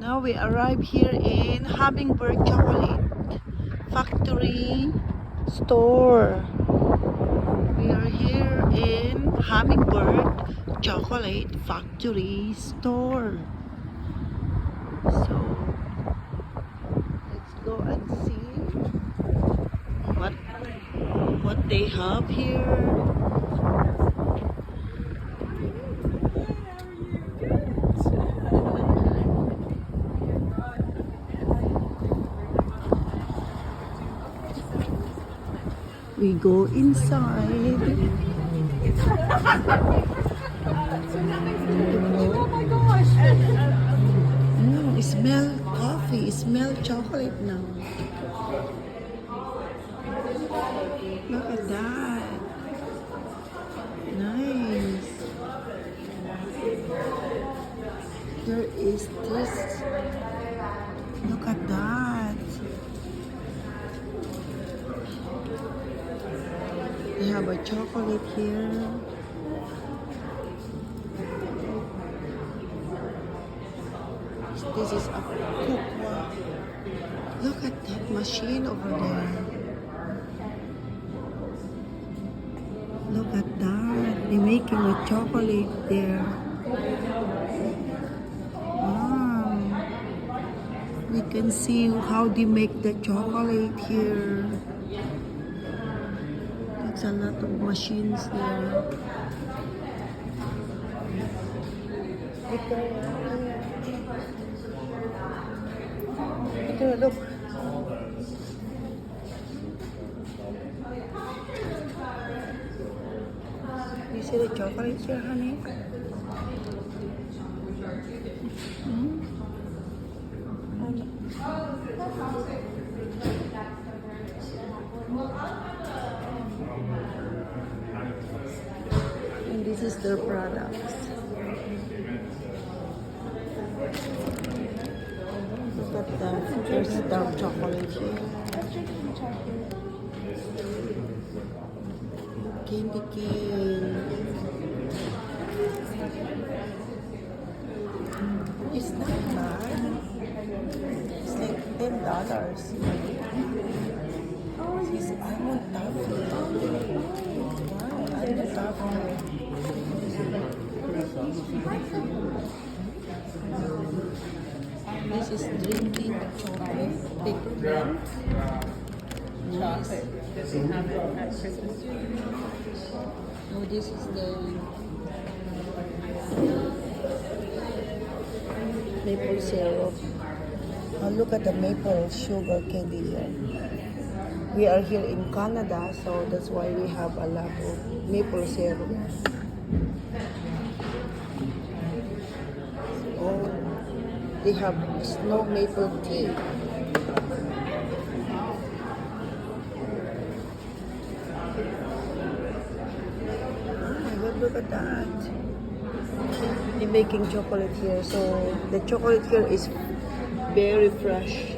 Now we arrive here in Hummingbird Chocolate Factory store. We are here in Hummingbird Chocolate Factory store. So let's go and see what they have here. We go inside. Oh my gosh! Smell coffee, smell chocolate now. Look at that. Nice. There is this. Look at that. They have a chocolate here. This is a cocoa. Look at that machine over there. Look at that. They're making a chocolate there. Wow. We can see how they make the chocolate here. There's a lot of machines there. Look. You see the chocolate here, honey? And this is their products. Look at that. There's dark chocolate here. Candy cane. It's not bad. It's like $10. It's almond toffee. Wow, almond toffee. This is drinking chocolate, peppermint. Chocolate. Does it have it at Christmas? No, this is the maple syrup. Oh, look at the maple sugar candy here. We are here in Canada, so that's why we have a lot of maple syrup. Oh, they have snow maple tea. Look at that. They're making chocolate here. So the chocolate here is very fresh.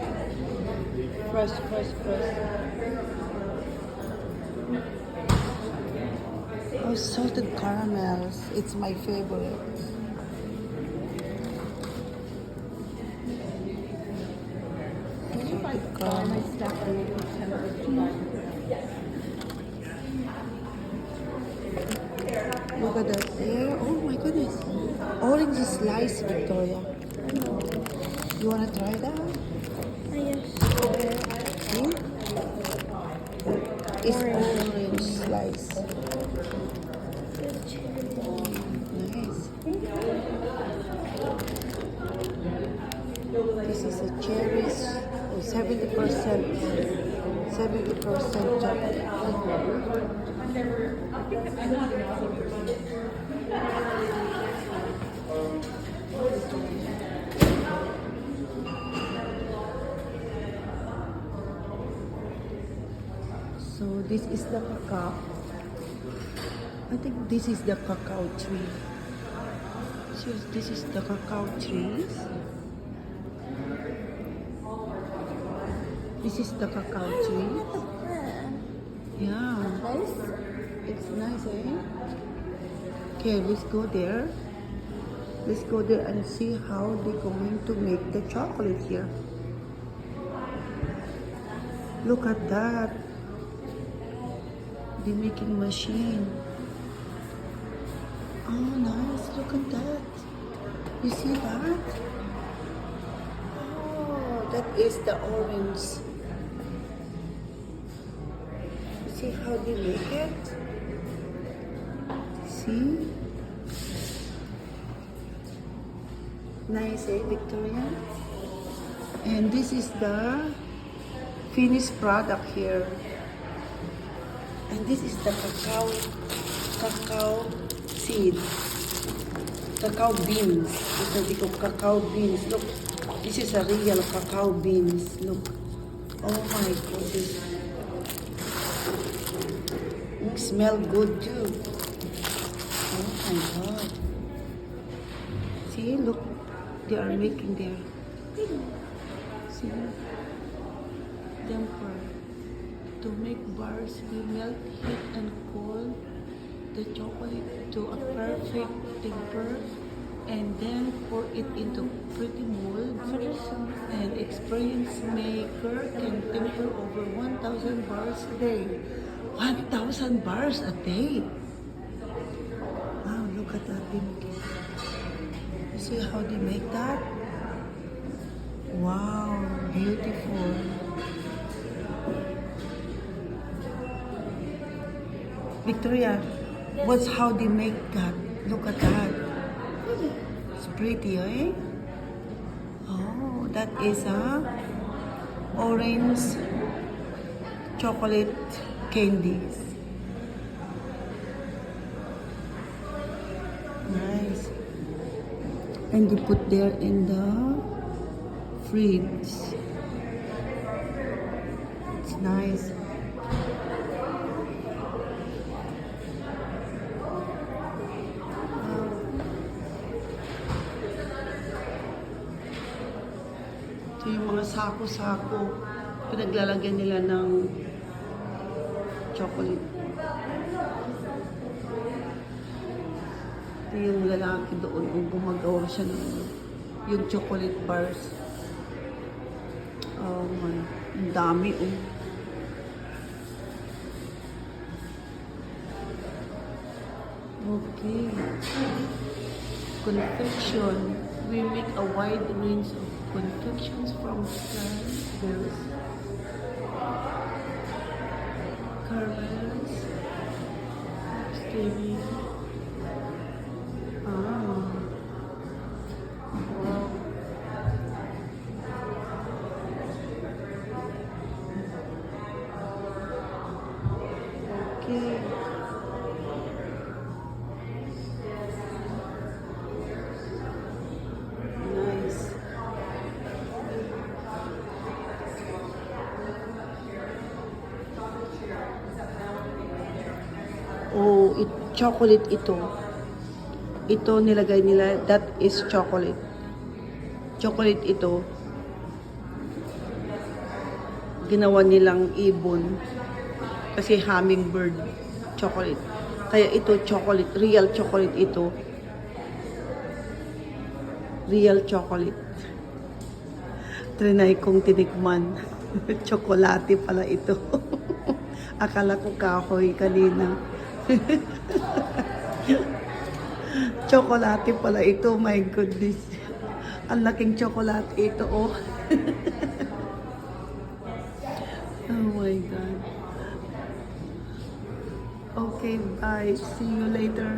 Fresh. Oh, salted caramels. It's my favorite. Salted caramel. Look at that there. Oh my goodness. Orange slice, Victoria. You wanna try that? Yes. See? It's orange slice. Nice. This is a cherries. Oh, 70% chocolate. So this is the cacao. I think this is the cacao tree. So this is the cacao trees. This is the cacao tree. Yeah. Nice. It's nice, eh? Okay, let's go there. Let's go there and see how they're going to make the chocolate here. Look at that. The making machine. Oh, nice. Look at that. You see that? Oh, that is the orange. You see how they make it? See? Nice, eh, Victoria? And this is the finished product here. And this is the cacao seed. Cacao beans. Ito dito, cacao beans. Look, this is a real cacao beans. Look. Oh my goodness. It smell good too. Oh my God. See, look. They are making their, see, temper. To make bars, we melt, heat, and cool the chocolate to a perfect temper, and then pour it into pretty molds. And experienced maker can temper over 1,000 bars a day. 1,000 bars a day! Wow, look at that. You see how they make that? Wow, beautiful. Victoria, what's how they make that? Look at that. It's pretty, eh? Oh, that is a orange chocolate candies. Nice. And they put there in the fridge. It's nice. Ito yung mga sako-sako. Pinaglalagyan nila ng chocolate. Ito yung lalaki doon kung gumagawa siya ng yung chocolate bars. Oh my, ang dami oh. Okay. Confection. We make a wide range of confections from strawberries, caramels, strawberry. Ah. Wow. Okay. Nice. Oh, chocolate ito. Ito nilagay nila, that is chocolate. Chocolate ito. Ginawa nilang ibon. Kasi hummingbird chocolate. Kaya ito chocolate, real chocolate ito. Real chocolate. Trinay kong tinikman. Chocolate pala ito. Akala ko kahoy kanina. Chocolate pala ito, my goodness. Ang laking chocolate ito, oh. Oh my God. Okay, bye. See you later.